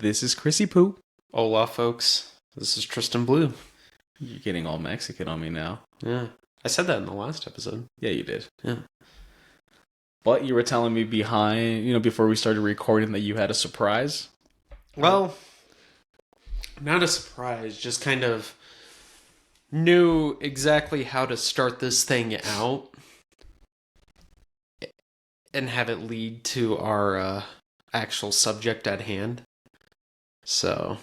This is Chrissy Poo. Hola, folks. This is Tristan Blue. You're getting all Mexican on me now. Yeah. I said that in the last episode. Yeah, you did. Yeah. But you were telling me before we started recording that you had a surprise. Well, not a surprise, just kind of knew exactly how to start this thing out and have it lead to our actual subject at hand. So,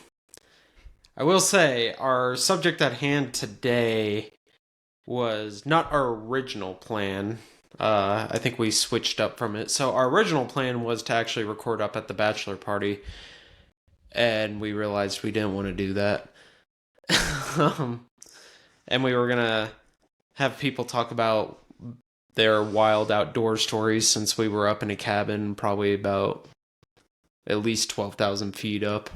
I will say, our subject at hand today was not our original plan. I think we switched up from it. So our original plan was to actually record up at the bachelor party, and we realized we didn't want to do that. And we were gonna have people talk about their wild outdoor stories since we were up in a cabin, probably about at least 12,000 feet up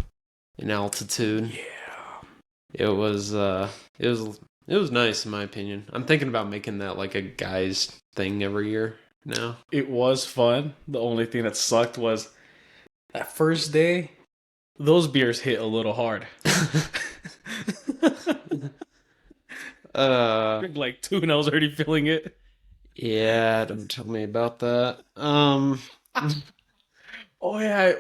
in altitude. Yeah. It was nice in my opinion. I'm thinking about making that like a guy's thing every year now. It was fun. The only thing that sucked was that first day, those beers hit a little hard. Drank like two and I was already feeling it. Yeah, don't tell me about that. Oh yeah,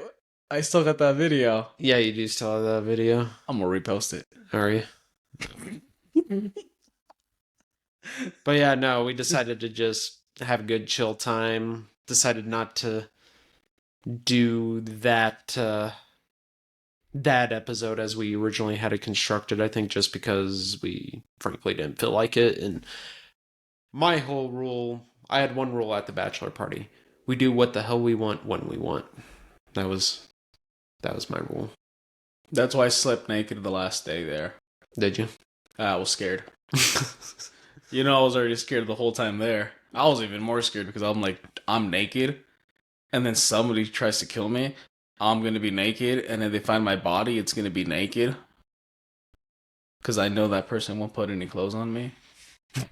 I still got that video. Yeah, you do still have that video. I'm gonna repost it. Are you? But yeah, no, we decided to just have a good chill time. Decided not to do that episode as we originally had it constructed. I think just because we frankly didn't feel like it. And my whole rule, I had one rule at the bachelor party: we do what the hell we want when we want. That was my rule. That's why I slept naked the last day there. Did you? I was scared. I was already scared the whole time there. I was even more scared because I'm like, I'm naked, and then somebody tries to kill me. I'm going to be naked, and then they find my body, it's going to be naked. Because I know that person won't put any clothes on me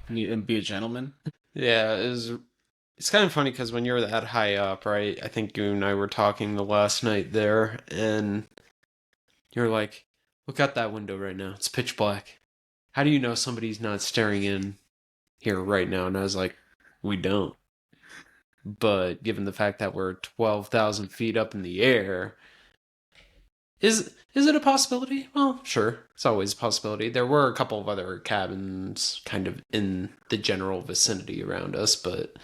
and be a gentleman. Yeah, it's kind of funny because when you're that high up, right? I think you and I were talking the last night there, and you're like, look out that window right now. It's pitch black. How do you know somebody's not staring in here right now? And I was like, we don't. But given the fact that we're 12,000 feet up in the air, is it a possibility? Well, sure. It's always a possibility. There were a couple of other cabins kind of in the general vicinity around us, but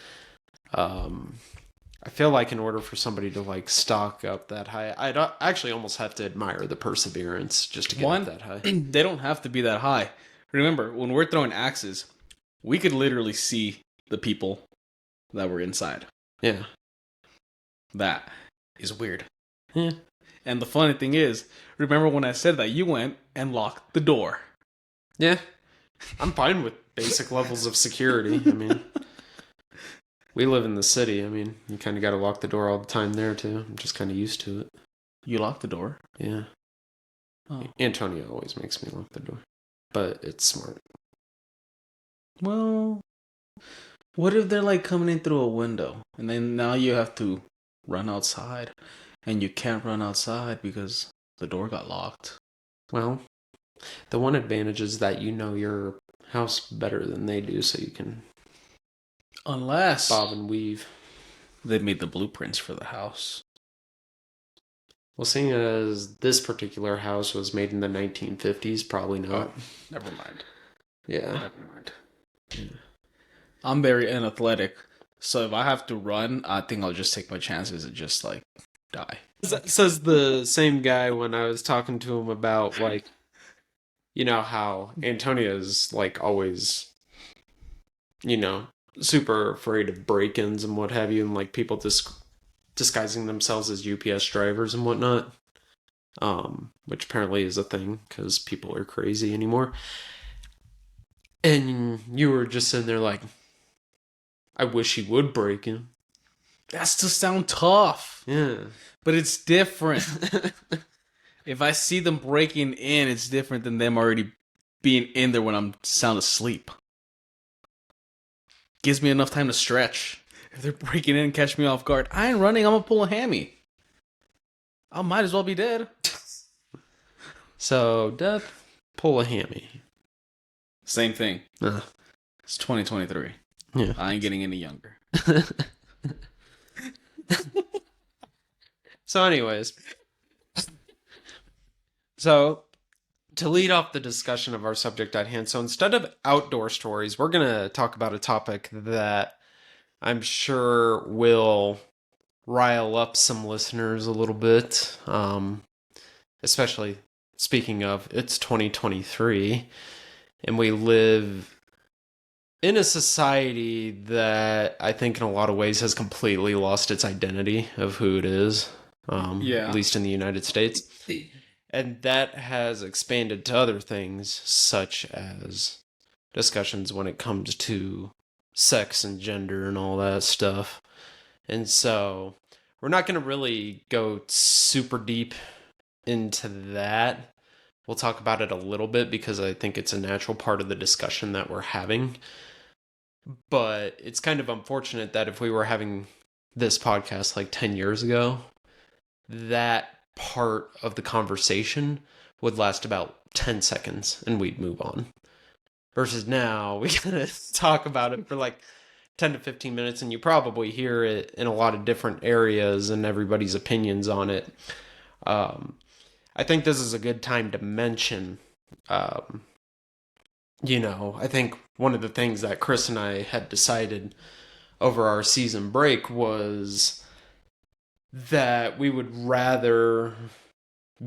I feel like in order for somebody to like stalk up that high, I'd actually almost have to admire the perseverance just to get up that high. They don't have to be that high. Remember, when we're throwing axes, we could literally see the people that were inside. Yeah. That is weird. Yeah. And the funny thing is, remember when I said that you went and locked the door? Yeah. I'm fine with basic levels of security. I mean, we live in the city. I mean, you kind of got to lock the door all the time there, too. I'm just kind of used to it. You locked the door? Yeah. Oh. Antonio always makes me lock the door. But it's smart. Well, what if they're like coming in through a window and then now you have to run outside and you can't run outside because the door got locked? Well, the one advantage is that you know your house better than they do, so you can unless bob and weave. They made the blueprints for the house. Well, seeing as this particular house was made in the 1950s, probably not. Oh, never mind. Yeah. Never mind. Yeah. I'm very unathletic, so if I have to run, I think I'll just take my chances and just like die. Says the same guy when I was talking to him about like, how Antonia's like always, super afraid of break-ins and what have you, and like people disguising themselves as UPS drivers and whatnot, which apparently is a thing because people are crazy anymore. And you were just sitting there like, I wish he would break in. That still sound tough. Yeah. But it's different. If I see them breaking in, it's different than them already being in there when I'm sound asleep. Gives me enough time to stretch. If they're breaking in and catch me off guard, I ain't running, I'm gonna pull a hammy. I might as well be dead. So, death, pull a hammy. Same thing. Ugh. It's 2023. Yeah. I ain't getting any younger. So, anyways, so to lead off the discussion of our subject at hand, so instead of outdoor stories, we're going to talk about a topic that I'm sure will rile up some listeners a little bit. Especially speaking of, it's 2023, and we live in a society that I think in a lot of ways has completely lost its identity of who it is, Yeah. at least in the United States. And that has expanded to other things, such as discussions when it comes to sex and gender and all that stuff. And so we're not going to really go super deep into that. We'll talk about it a little bit because I think it's a natural part of the discussion that we're having. But it's kind of unfortunate that if we were having this podcast like 10 years ago, that part of the conversation would last about 10 seconds and we'd move on. Versus now, we gotta talk about it for like 10 to 15 minutes, and you probably hear it in a lot of different areas and everybody's opinions on it. I think this is a good time to mention, I think one of the things that Chris and I had decided over our season break was that we would rather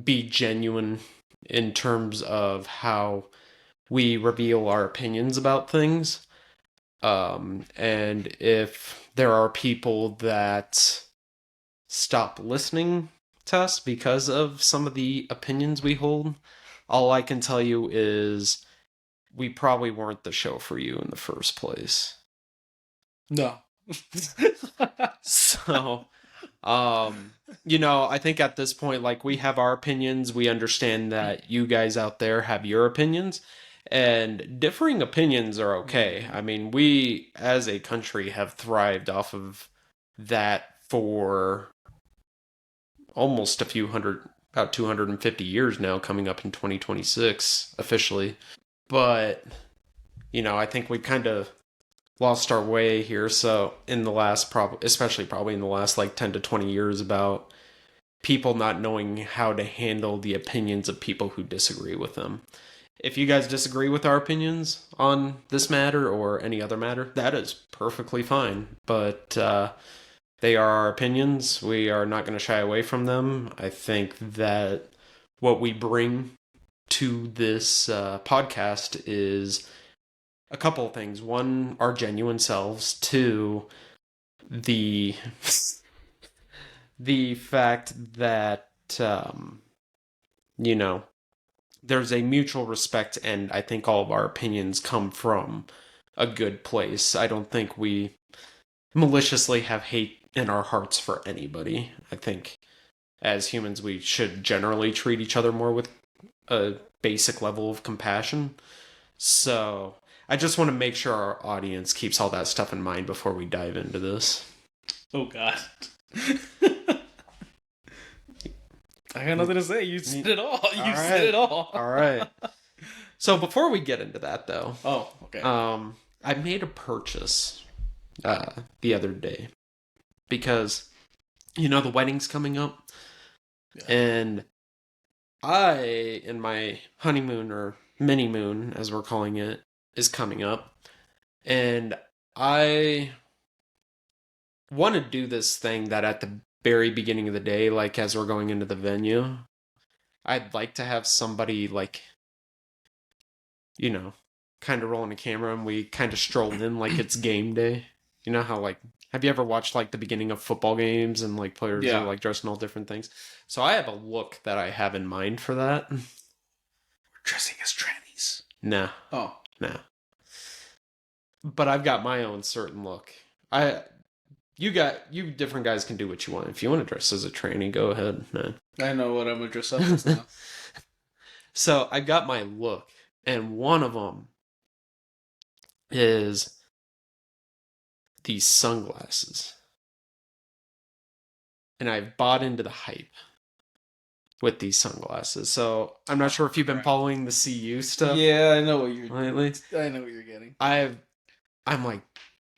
be genuine in terms of how we reveal our opinions about things. And if there are people that stop listening to us because of some of the opinions we hold, all I can tell you is we probably weren't the show for you in the first place. No. So, I think at this point, like, we have our opinions. We understand that you guys out there have your opinions, and differing opinions are okay. I mean, we as a country have thrived off of that for almost about 250 years now, coming up in 2026 officially. But, I think we kind of lost our way here. So in the last, especially probably in the last like 10 to 20 years, about people not knowing how to handle the opinions of people who disagree with them. If you guys disagree with our opinions on this matter or any other matter, that is perfectly fine. But they are our opinions. We are not going to shy away from them. I think that what we bring to this podcast is a couple of things. One, our genuine selves. Two, the fact that there's a mutual respect, and I think all of our opinions come from a good place. I don't think we maliciously have hate in our hearts for anybody. I think as humans we should generally treat each other more with a basic level of compassion. So I just want to make sure our audience keeps all that stuff in mind before we dive into this. Oh, God. I got nothing to say. You said it all. You said it all. All right. So before we get into that, though. Oh, okay. I made a purchase the other day because, the wedding's coming up. Yeah. And in my honeymoon, or mini moon, as we're calling it, is coming up. And I want to do this thing that at the very beginning of the day, like as we're going into the venue, I'd like to have somebody like, kind of rolling a camera and we kind of stroll in like it's game day. You know how like, have you ever watched like the beginning of football games and like players are like dressed in all different things? So I have a look that I have in mind for that. We're dressing as trannies. Nah. Oh. Nah. But I've got my own certain look. You different guys can do what you want. If you want to dress as a tranny, go ahead. Nah. I know what I'm going to dress up as now. So I got my look, and one of them is these sunglasses. And I've bought into the hype. with these sunglasses. So I'm not sure if you've been following the CU stuff Yeah, I know what you're. lately. I know what you're getting. I'm like,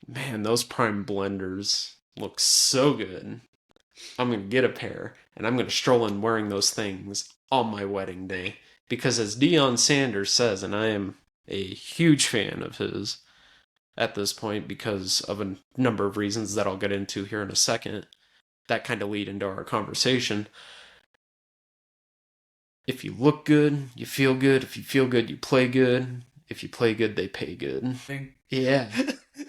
man, those prime blenders look so good. I'm gonna get a pair, and I'm gonna stroll in wearing those things on my wedding day. Because as Deion Sanders says, and I am a huge fan of his at this point because of a number of reasons that I'll get into here in a second, that kind of lead into our conversation. If you look good, you feel good. If you feel good, you play good. If you play good, they pay good. Yeah.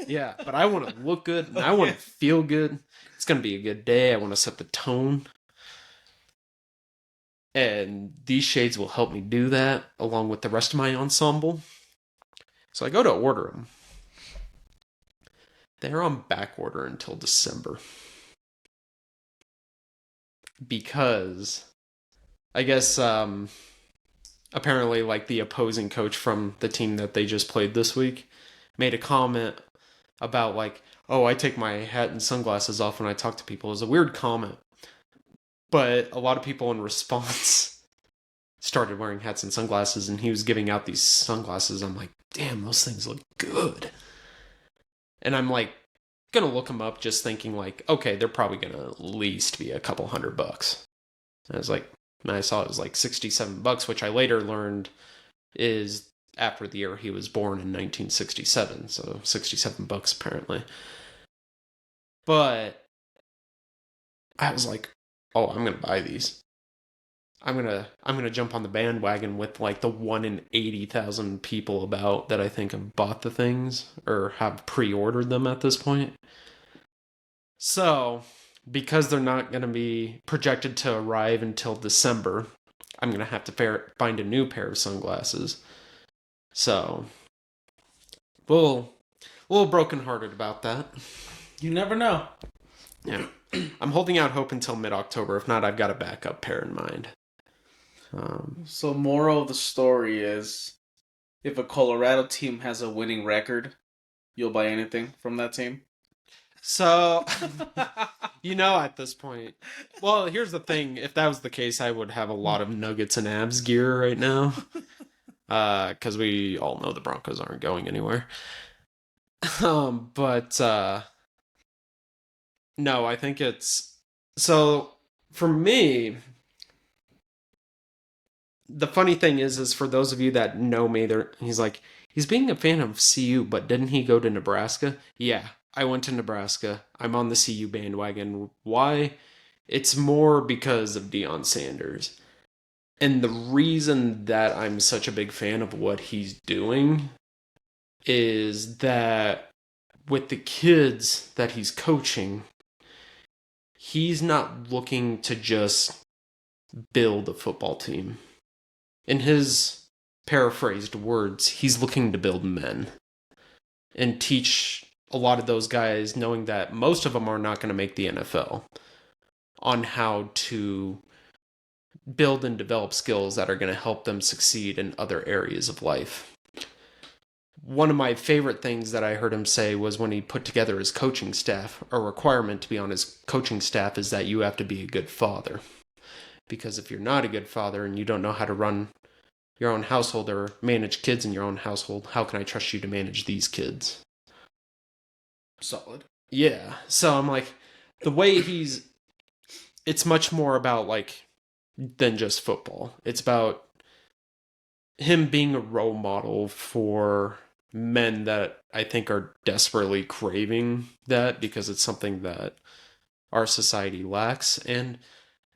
Yeah. But I want to look good and I want to feel good. It's going to be a good day. I want to set the tone. And these shades will help me do that along with the rest of my ensemble. So I go to order them. They're on back order until December. Because I guess apparently like the opposing coach from the team that they just played this week made a comment about like, oh, I take my hat and sunglasses off when I talk to people. It was a weird comment. But a lot of people in response started wearing hats and sunglasses, and he was giving out these sunglasses. I'm like, damn, those things look good. And I'm like, gonna look them up just thinking like, okay, they're probably gonna at least be a couple $100. And I was like, and I saw it was like $67, which I later learned is after the year he was born in 1967, so $67 apparently. But I was like, oh, I'm gonna buy these. I'm gonna jump on the bandwagon with like the 1 in 80,000 people about that I think have bought the things or have pre-ordered them at this point. So, because they're not gonna be projected to arrive until December, I'm gonna have to find a new pair of sunglasses. So, a little brokenhearted about that. You never know. Yeah, I'm holding out hope until mid-October. If not, I've got a backup pair in mind. So, moral of the story is, if a Colorado team has a winning record, you'll buy anything from that team. So, at this point, well, here's the thing. If that was the case, I would have a lot of Nuggets and Abs gear right now. Because we all know the Broncos aren't going anywhere. But no, I think it's... So, for me, the funny thing is for those of you that know me, he's being a fan of CU, but didn't he go to Nebraska? Yeah, I went to Nebraska. I'm on the CU bandwagon. Why? It's more because of Deion Sanders. And the reason that I'm such a big fan of what he's doing is that with the kids that he's coaching, he's not looking to just build a football team. In his paraphrased words, he's looking to build men and teach a lot of those guys, knowing that most of them are not going to make the NFL, on how to build and develop skills that are going to help them succeed in other areas of life. One of my favorite things that I heard him say was when he put together his coaching staff, a requirement to be on his coaching staff is that you have to be a good father. Because if you're not a good father and you don't know how to run your own household or manage kids in your own household, how can I trust you to manage these kids? Solid. Yeah. So I'm like, the way it's much more about like than just football. It's about him being a role model for men that I think are desperately craving that because it's something that our society lacks. And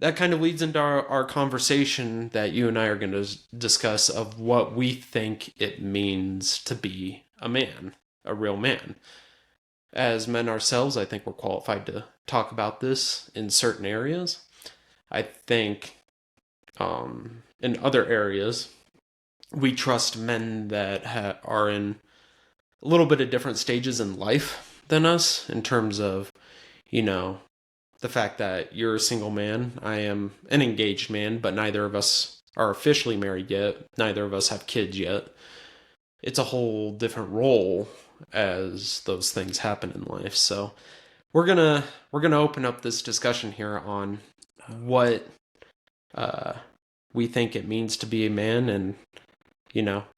that kind of leads into our conversation that you and I are going to discuss of what we think it means to be a man, a real man. As men ourselves, I think we're qualified to talk about this in certain areas. I think in other areas, we trust men that are in a little bit of different stages in life than us in terms of, the fact that you're a single man. I am an engaged man, but neither of us are officially married yet. Neither of us have kids yet. It's a whole different role as those things happen in life. So we're gonna open up this discussion here on what we think it means to be a man, and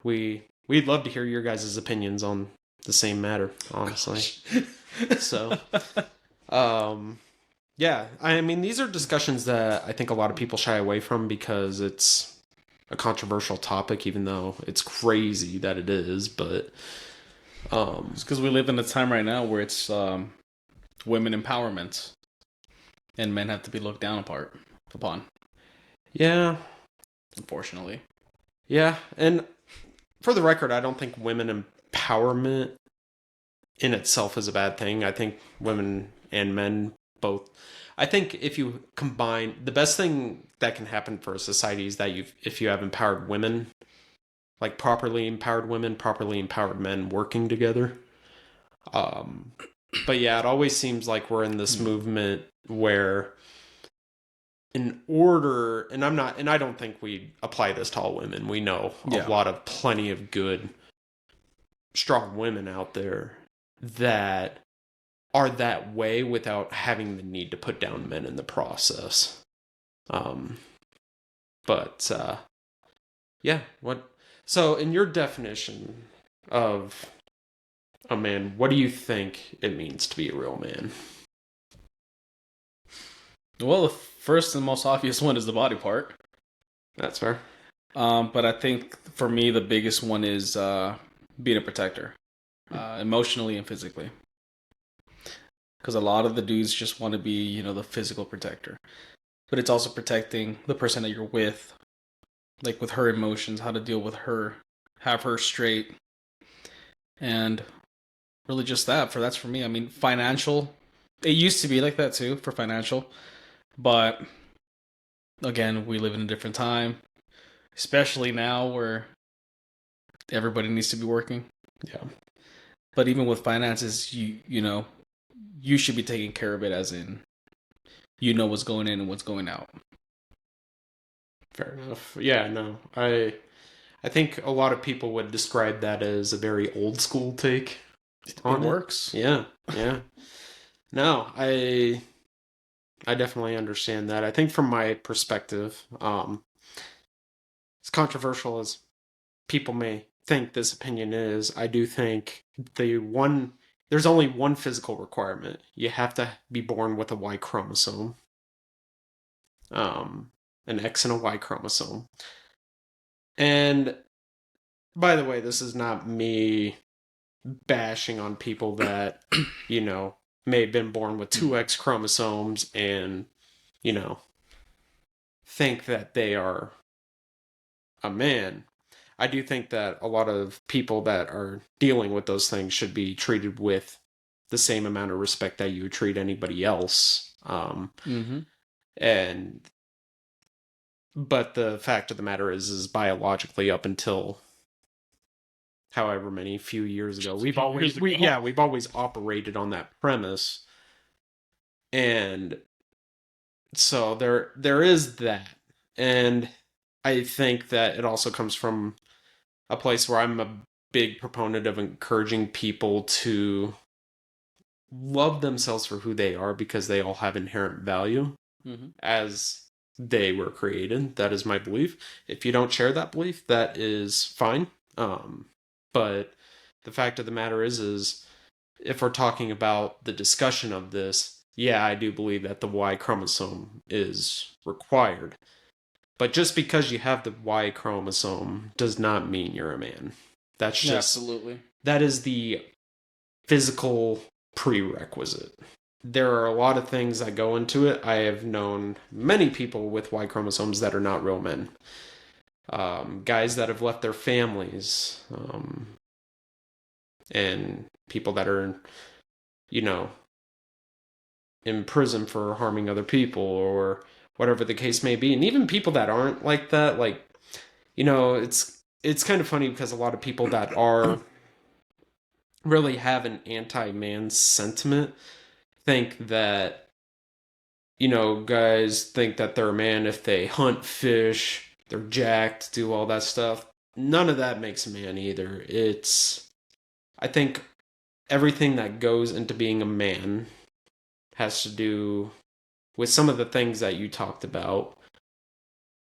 we'd love to hear your guys' opinions on the same matter, honestly. So, yeah, I mean, these are discussions that I think a lot of people shy away from because it's a controversial topic, even though it's crazy that it is. But it's because we live in a time right now where it's women empowerment, and men have to be looked down upon. Yeah, unfortunately. Yeah, and for the record, I don't think women empowerment in itself is a bad thing. I think women and men both. I think if you combine, the best thing that can happen for a society is that if you have empowered women, like properly empowered women, properly empowered men working together. But yeah, it always seems like we're in this movement where in order, and I don't think we apply this to all women. We know a lot of plenty of good, strong women out there that are that way without having the need to put down men in the process. Yeah, so in your definition of a man, what do you think it means to be a real man? Well, the first and most obvious one is the body part. That's fair. But I think for me, the biggest one is being a protector, emotionally and physically. Because a lot of the dudes just want to be, the physical protector. But it's also protecting the person that you're with, like with her emotions, how to deal with her, have her straight. And really just that's for me. I mean, financial, it used to be like that too for financial. But again, we live in a different time, especially now where everybody needs to be working. Yeah. But even with finances, you should be taking care of it, as in, what's going in and what's going out. Fair enough. Yeah, no. I think a lot of people would describe that as a very old school take. It works. Yeah. Yeah. No, I definitely understand that. I think from my perspective, as controversial as people may think this opinion is, I do think there's only one physical requirement. You have to be born with a Y chromosome. An X and a Y chromosome. And by the way, this is not me bashing on people that, may have been born with two X chromosomes and, think that they are a man. I do think that a lot of people that are dealing with those things should be treated with the same amount of respect that you would treat anybody else. But the fact of the matter is biologically up until however many few years ago, we've always operated on that premise. And so there is that. And I think that it also comes from a place where I'm a big proponent of encouraging people to love themselves for who they are, because they all have inherent value as they were created. That is my belief. If you don't share that belief, that is fine. But the fact of the matter is if we're talking about the discussion of this, yeah, I do believe that the Y chromosome is required. But just because you have the Y chromosome does not mean you're a man. That's just... Absolutely. That is the physical prerequisite. There are a lot of things that go into it. I have known many people with Y chromosomes that are not real men. Guys that have left their families. And people that are, in prison for harming other people or whatever the case may be. And even people that aren't like that, it's kind of funny because a lot of people that are really have an anti-man sentiment think that, guys think that they're a man if they hunt, fish, they're jacked, do all that stuff. None of that makes a man either. I think everything that goes into being a man has to do with some of the things that you talked about.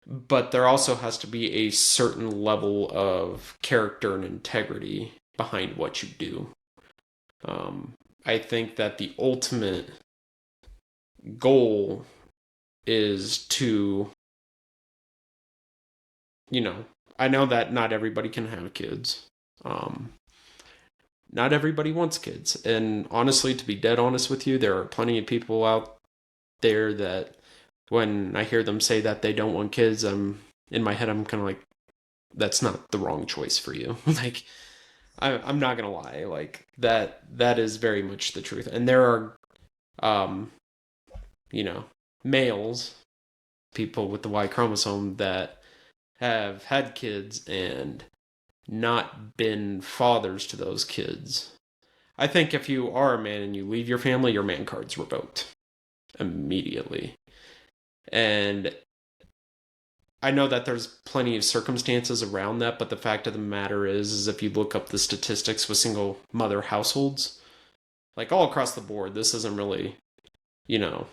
but there also has to be a certain level of character and integrity behind what you do. I think that the ultimate goal is to, you know, I know that not everybody can have kids. Um, Not everybody wants kids. And honestly, to be dead honest with you, there are plenty of people out there that when I hear them say that they don't want kids, in my head, I'm kind of like, that's not the wrong choice for you. Like, I'm not gonna lie, like that is very much the truth. And there are, um, you know, males, people with the Y chromosome that have had kids and not been fathers to those kids. I think if you are a man and you leave your family, your man card's revoked immediately. And I know that there's plenty of circumstances around that, but the fact of the matter is if you look up the statistics with single mother households, like all across the board, this isn't really, you know,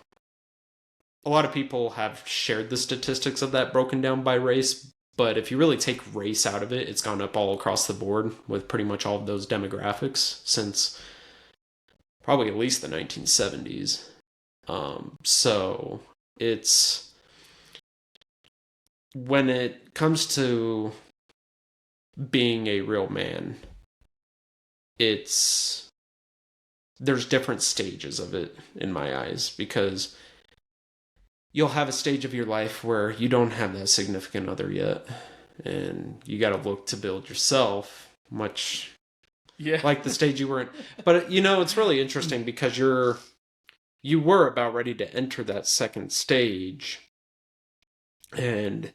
a lot of people have shared the statistics of that broken down by race, but if you really take race out of it, it's gone up all across the board with pretty much all of those demographics since probably at least the 1970s. So it's when it comes to being a real man, it's there's different stages of it in my eyes because you'll have a stage of your life where you don't have that significant other yet and you got to look to build yourself much like the stage you were in. But it's really interesting because you were about ready to enter that second stage, and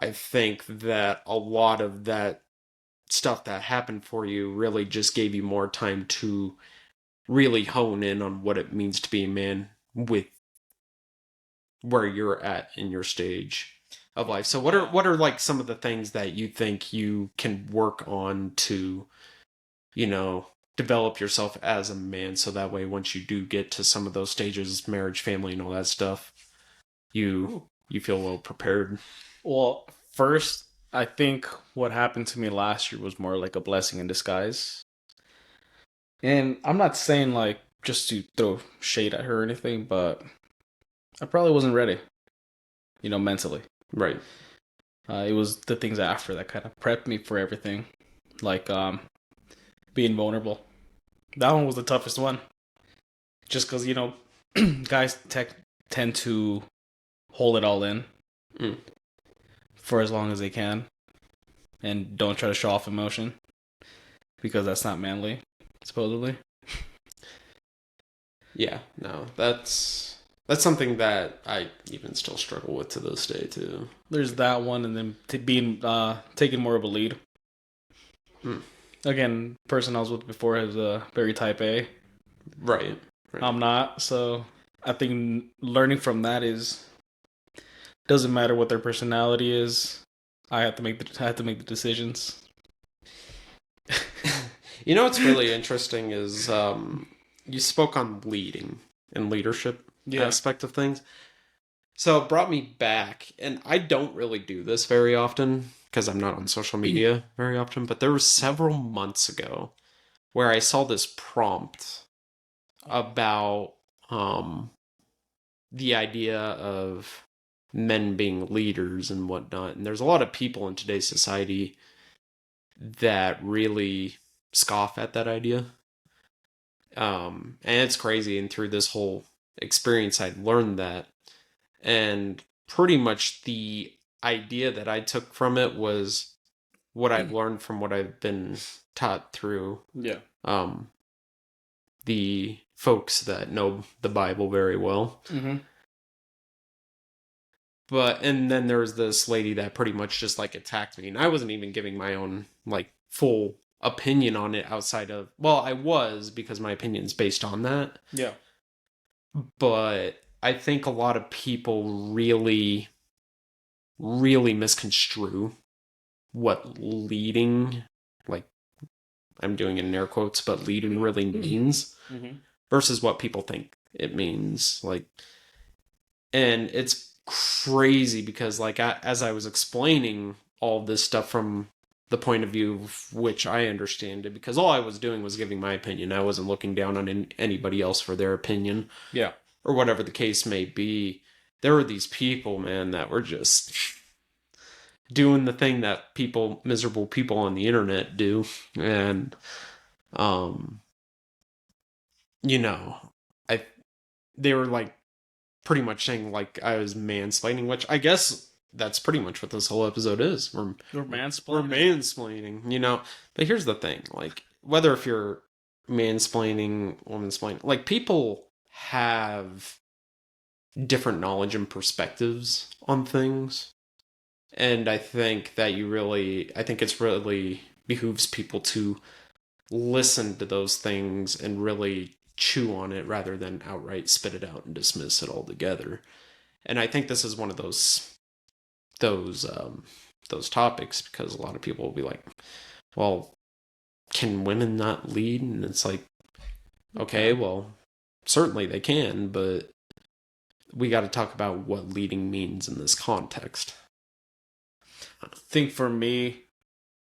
I think that a lot of that stuff that happened for you really just gave you more time to really hone in on what it means to be a man with where you're at in your stage of life. So what are like some of the things that you think you can work on to, develop yourself as a man so that way once you do get to some of those stages, marriage, family, and all that stuff, you feel well prepared? Well, first, I think what happened to me last year was more like a blessing in disguise. And I'm not saying like just to throw shade at her or anything, but I probably wasn't ready, mentally. Right. It was the things after that kind of prepped me for everything, like being vulnerable. That one was the toughest one, just because guys tend to hold it all in for as long as they can, and don't try to show off emotion because that's not manly, supposedly. Yeah, no, that's something that I even still struggle with to this day too. There's that one, and then being taking more of a lead. Again, person I was with before is very type A. Right. I'm not, so I think learning from that is doesn't matter what their personality is. I have to make the decisions. What's really interesting is you spoke on leading and leadership aspect of things. So it brought me back, and I don't really do this very often because I'm not on social media very often, but there were several months ago where I saw this prompt about the idea of men being leaders and whatnot. And there's a lot of people in today's society that really scoff at that idea. And it's crazy. And through this whole experience, I learned that. And pretty much the idea that I took from it was what I've learned from what I've been taught through the folks that know the Bible very well. Mm-hmm. And then there was this lady that pretty much just like attacked me, and I wasn't even giving my own like full opinion on it outside of, well, I was, because my opinion's based on that. Yeah. But I think a lot of people really, really misconstrue what leading, like I'm doing it in air quotes, but leading really means versus what people think it means. Like, and it's crazy because, like, as I was explaining all this stuff from the point of view of which I understand it, because all I was doing was giving my opinion. I wasn't looking down on anybody else for their opinion. Yeah. Or whatever the case may be. There were these people, man, that were just doing the thing that miserable people on the internet do. And, um, you know, I, they were like pretty much saying like I was mansplaining, which I guess that's pretty much what this whole episode is. We're We're mansplaining. mansplaining, you know. But here's the thing, like, whether if you're mansplaining, womansplaining, like, people have different knowledge and perspectives on things. And I think it's really behooves people to listen to those things and really chew on it rather than outright spit it out and dismiss it altogether. And I think this is one of those those topics, because a lot of people will be like, well, can women not lead? And it's like, okay, well, certainly they can, but we got to talk about what leading means in this context. I think for me,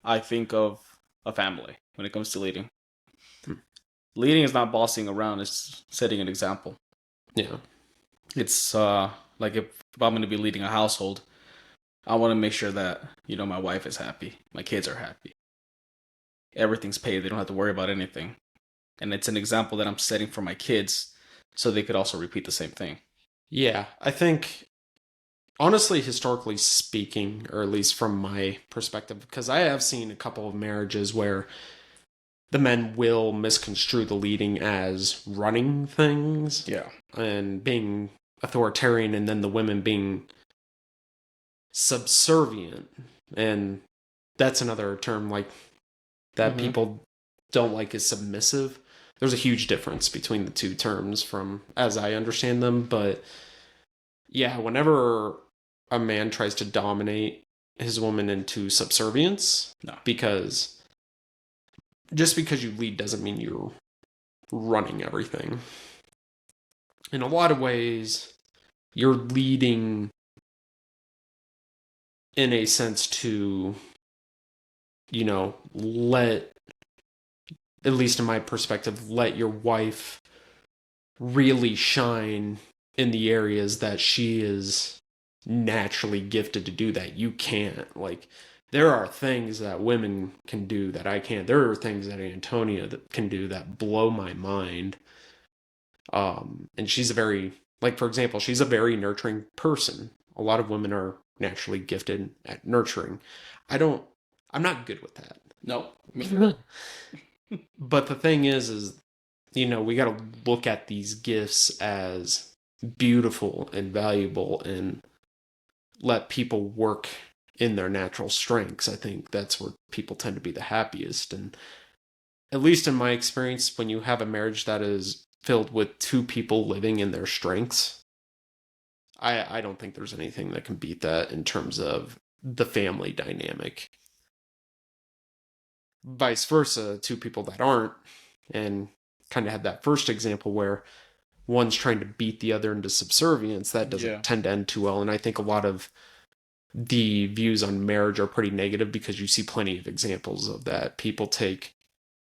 I think of a family when it comes to leading. Leading is not bossing around, it's setting an example. Yeah. It's like if I'm going to be leading a household, I want to make sure that, my wife is happy, my kids are happy. Everything's paid, they don't have to worry about anything. And it's an example that I'm setting for my kids so they could also repeat the same thing. Yeah, I think, honestly, historically speaking, or at least from my perspective, because I have seen a couple of marriages where the men will misconstrue the leading as running things. Yeah. And being authoritarian, and then the women being subservient. And that's another term like that people don't like, is submissive. There's a huge difference between the two terms from as I understand them, but yeah, whenever a man tries to dominate his woman into subservience, No. because just because you lead doesn't mean you're running everything. In a lot of ways, you're leading in a sense to, let, at least in my perspective, let your wife really shine in the areas that she is naturally gifted to do that you can't. Like, there are things that women can do that I can't. There are things that Antonia can do that blow my mind. And she's for example, she's a very nurturing person. A lot of women are naturally gifted at nurturing. I'm not good with that. No. But the thing is, we got to look at these gifts as beautiful and valuable and let people work in their natural strengths. I think that's where people tend to be the happiest. And at least in my experience, when you have a marriage that is filled with two people living in their strengths, I don't think there's anything that can beat that in terms of the family dynamic. Vice versa, two people that aren't, and kind of had that first example where one's trying to beat the other into subservience, that doesn't tend to end too well. And I think a lot of the views on marriage are pretty negative because you see plenty of examples of that. People take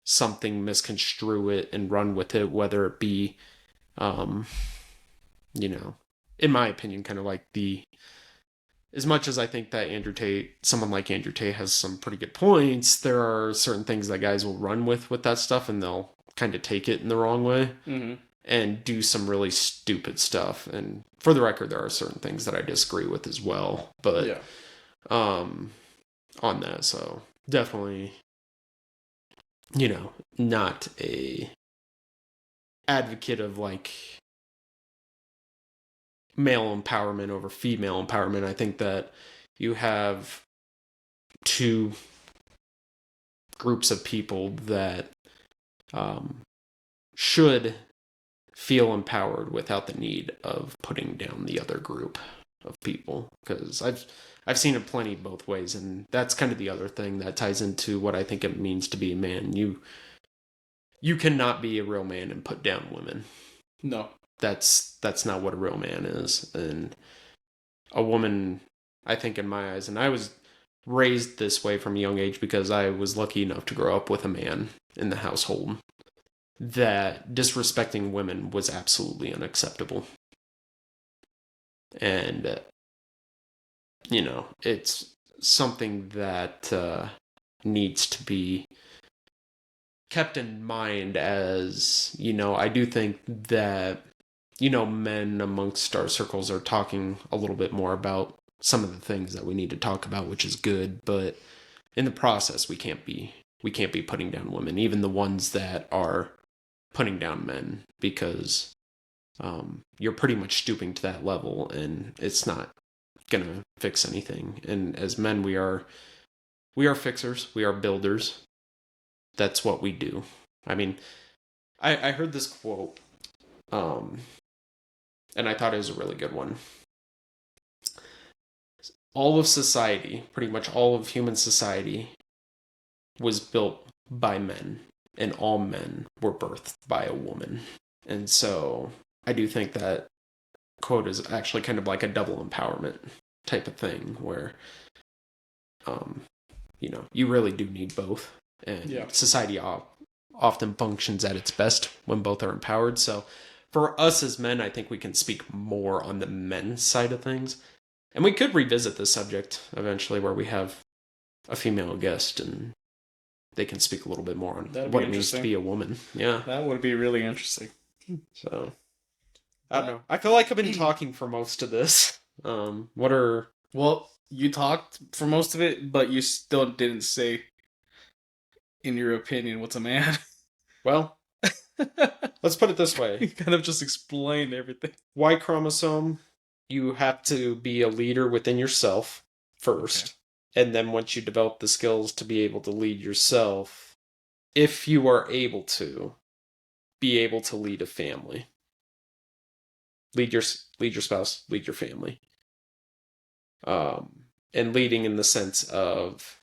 something, misconstrue it, and run with it, whether it be, in my opinion, kind of like as much as I think that someone like Andrew Tate has some pretty good points, there are certain things that guys will run with that stuff, and they'll kind of take it in the wrong way and do some really stupid stuff. And for the record, there are certain things that I disagree with as well. But on that, so definitely, not a advocate of like male empowerment over female empowerment. I think that you have two groups of people that should feel empowered without the need of putting down the other group of people, because I've seen it plenty both ways. And that's kind of the other thing that ties into what I think it means to be a man. You cannot be a real man and put down women. No. That's not what a real man is. And a woman, I think in my eyes, and I was raised this way from a young age because I was lucky enough to grow up with a man in the household, that disrespecting women was absolutely unacceptable. And, it's something that needs to be kept in mind as, I do think that, men amongst our circles are talking a little bit more about some of the things that we need to talk about, which is good, but in the process we can't be putting down women, even the ones that are putting down men, because you're pretty much stooping to that level, and it's not gonna fix anything. And as men, we are fixers, we are builders. That's what we do. I mean, I heard this quote, um, and I thought it was a really good one. All of society, pretty much all of human society, was built by men, and all men were birthed by a woman. And so I do think that quote is actually kind of like a double empowerment type of thing, where um, you really do need both, and society often functions at its best when both are empowered. So for us as men, I think we can speak more on the men's side of things, and we could revisit this subject eventually, where we have a female guest and they can speak a little bit more on what it means to be a woman. Yeah, that would be really interesting. So I don't know. I feel like I've been talking for most of this. What are Well, you talked for most of it, but you still didn't say, in your opinion, what's a man. well? Let's put it this You way: kind of just explained everything. Y chromosome. You have to be a leader within yourself first, and then once you develop the skills to be able to lead yourself, if you are able to, be able to lead a family, lead your spouse, lead your family. And leading in the sense of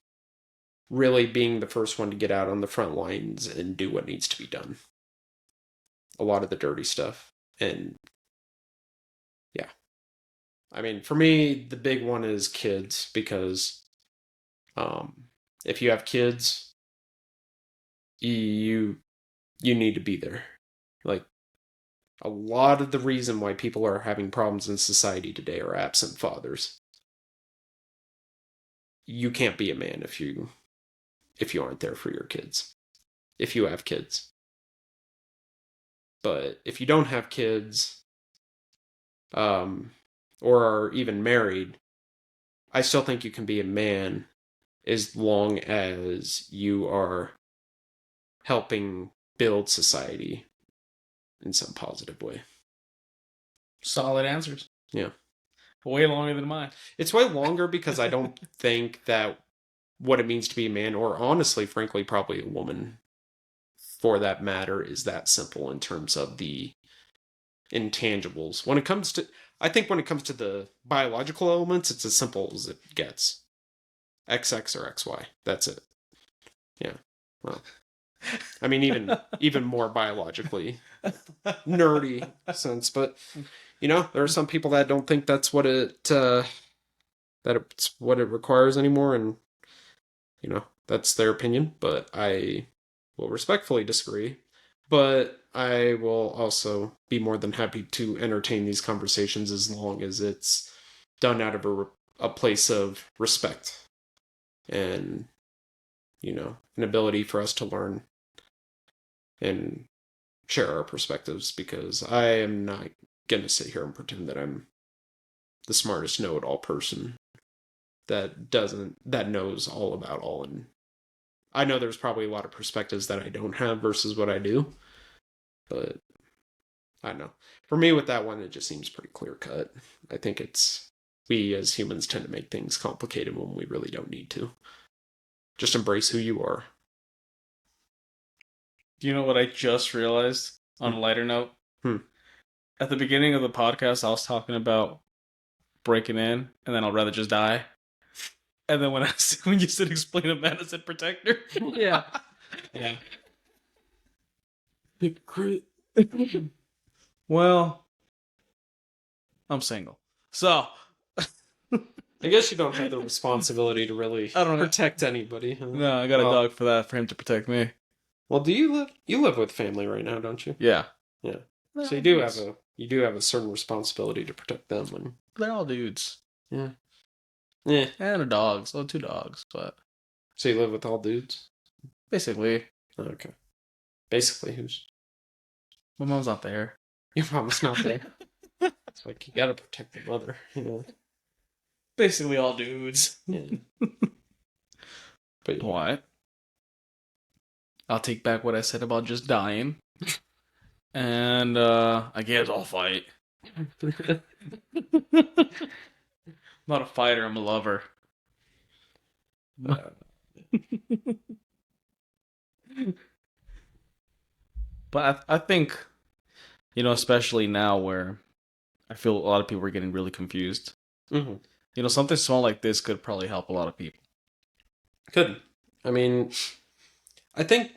really being the first one to get out on the front lines and do what needs to be done. A lot of the dirty stuff. And yeah. I mean, for me, the big one is kids, because if you have kids, you need to be there. Like, a lot of the reason why people are having problems in society today are absent fathers. You can't be a man if you aren't there for your kids. If you have kids. But if you don't have kids, or are even married, I still think you can be a man as long as you are helping build society in some positive way. Solid answers. Yeah. Way longer than mine. It's way longer because I don't think that what it means to be a man, or honestly, frankly, probably a woman for that matter, is that simple in terms of the intangibles. I think when it comes to the biological elements, it's as simple as it gets. XX or XY. That's it. Yeah. Well, I mean, even more biologically nerdy sense, but there are some people that don't think that's what that it's what it requires anymore, and that's their opinion. But I will respectfully disagree. But I will also be more than happy to entertain these conversations as long as it's done out of a place of respect and, an ability for us to learn and share our perspectives, because I am not going to sit here and pretend that I'm the smartest know-it-all person that knows all about all. And I know there's probably a lot of perspectives that I don't have versus what I do. But I don't know. For me, with that one, it just seems pretty clear cut. I think we as humans tend to make things complicated when we really don't need to. Just embrace who you are. Do you know what I just realized on a lighter note? At the beginning of the podcast, I was talking about breaking in, and then I'll rather just die. And then when you said explain a man, I said protector. Yeah. Yeah. Well, I'm single. So, I guess you don't have the responsibility to really I don't know. protect anybody. Huh? No, I got a Well, dog for that, for him to protect me. well, do you live with family right now, don't you? Yeah. Yeah. They're So all dudes. you do have a certain responsibility to protect them when They're all dudes. yeah. Yeah. And a dog, so 2 dogs, but So you live with all dudes? basically, Okay. Basically who's my mom's not there. your mom's not there. It's like you gotta protect the mother, you know. Basically all dudes. Yeah. But yeah. What? I'll take back what I said about just dying. And I guess I'll fight. Not a fighter, I'm a lover. Uh, But I think, especially now where I feel a lot of people are getting really confused. mm-hmm. Something small like this could probably help a lot of people. Could. I mean, I think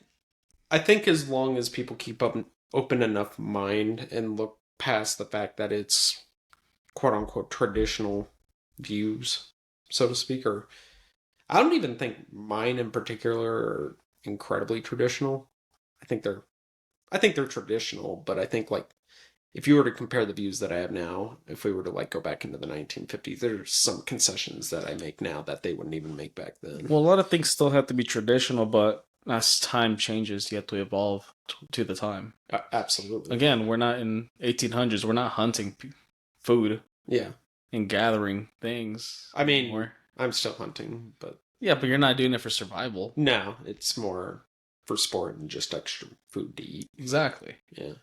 as long as people keep up open enough mind and look past the fact that it's quote unquote traditional views, so to speak, or I don't even think mine in particular are incredibly traditional. I think they're traditional, but I think like if you were to compare the views that I have now, if we were to like go back into the 1950s, there's some concessions that I make now that they wouldn't even make back then. Well, a lot of things still have to be traditional, but as time changes, you have to evolve to the time. Absolutely. Again, we're not in 1800s. We're not hunting food Yeah. and gathering things. I mean, anymore. I'm still hunting, but Yeah, but you're not doing it for survival. no, it's more for sport and just extra food to eat. Exactly. Yeah.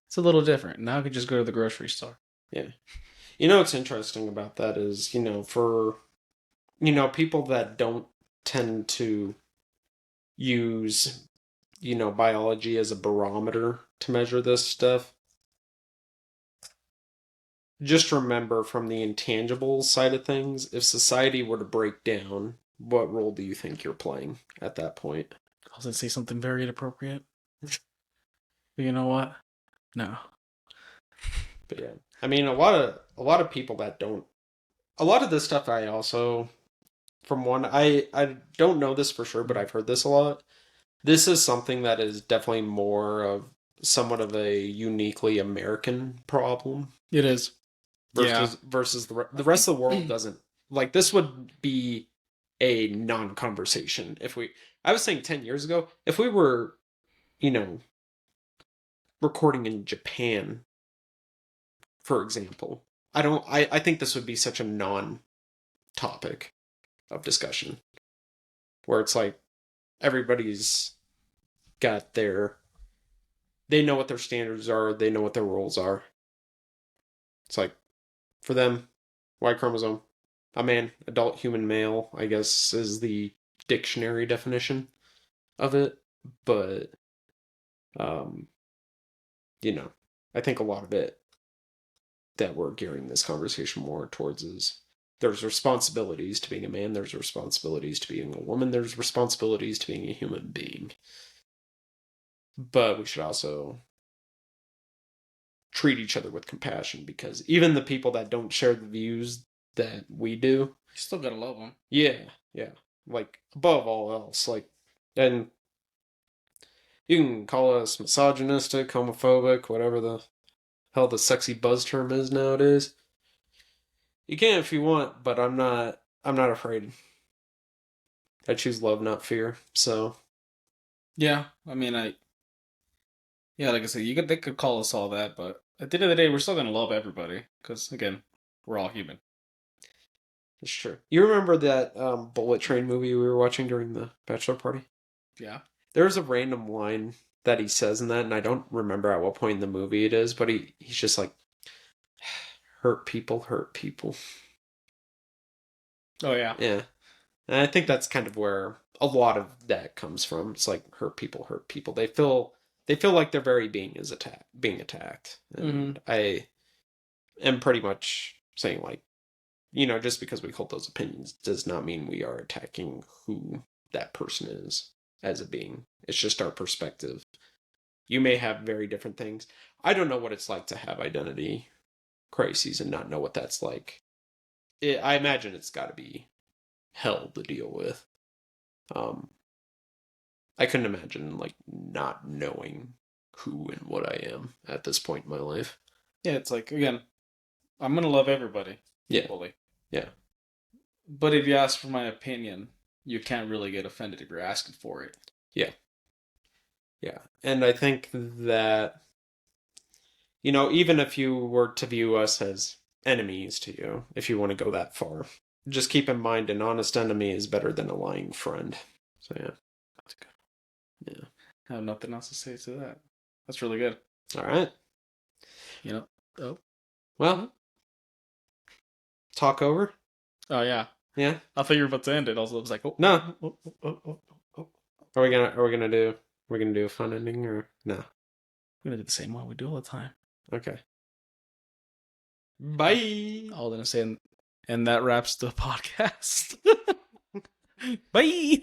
It's a little different. Now I could just go to the grocery store. Yeah. What's interesting about that is, for, people that don't tend to use, biology as a barometer to measure this stuff, just remember from the intangible side of things, if society were to break down, what role do you think you're playing at that point? I was gonna say something very inappropriate. But you know what? No. But yeah. I mean, a lot of people that don't a lot of this stuff I also from one I don't know this for sure, but I've heard this a lot. This is something that is definitely more of somewhat of a uniquely American problem It is. versus the rest of the world doesn't like this would be a non-conversation if we I was saying 10 years ago if we were you know recording in Japan for example I think this would be such a non-topic of discussion where it's like everybody's got they know what their standards are, they know what their rules are. It's like for them, Y chromosome, a man, adult human male, I guess is the dictionary definition of it. But um, I think a lot of it that we're gearing this conversation more towards is there's responsibilities to being a man, there's responsibilities to being a woman, there's responsibilities to being a human being. But we should also treat each other with compassion because even the people that don't share the views that we do, You still gotta love them. yeah, like above all else, like, and you can call us misogynistic, homophobic, whatever the hell the sexy buzz term is nowadays. You can if you want, but I'm not. I'm not afraid. I choose love, not fear. So Yeah, I mean, yeah, like I said, they could call us all that, but at the end of the day, we're still gonna love everybody because again, we're all human. it's true. You remember that Bullet Train movie we were watching during the bachelor party? Yeah. There's a random line that he says in that, and I don't remember at what point in the movie it is, but he's just like, hurt people, hurt people. Oh yeah. Yeah. And I think that's kind of where a lot of that comes from. It's like hurt people, hurt people. They feel like their very being is being attacked. And I am pretty much saying like, just because we hold those opinions does not mean we are attacking who that person is as a being. It's just our perspective. You may have very different things. I don't know what it's like to have identity crises and not know what that's like. I imagine it's got to be hell to deal with. I couldn't imagine like not knowing who and what I am at this point in my life. Yeah, it's like, again, I'm gonna love everybody Yeah, equally. yeah, But if you ask for my opinion, you can't really get offended if you're asking for it. yeah, yeah. And I think that, even if you were to view us as enemies to you, if you want to go that far, just keep in mind an honest enemy is better than a lying friend. So yeah, That's good. yeah. I have nothing else to say to that. That's really good. All right. You know? Oh. Well, talk over. Oh, yeah. Yeah. I thought you were about to end it. Also, I was like, oh. No. Oh, oh, oh, oh, oh. Are we gonna do a fun ending or no? We're gonna do the same one we do all the time. Okay. Bye. All I'm saying, and that wraps the podcast. Bye.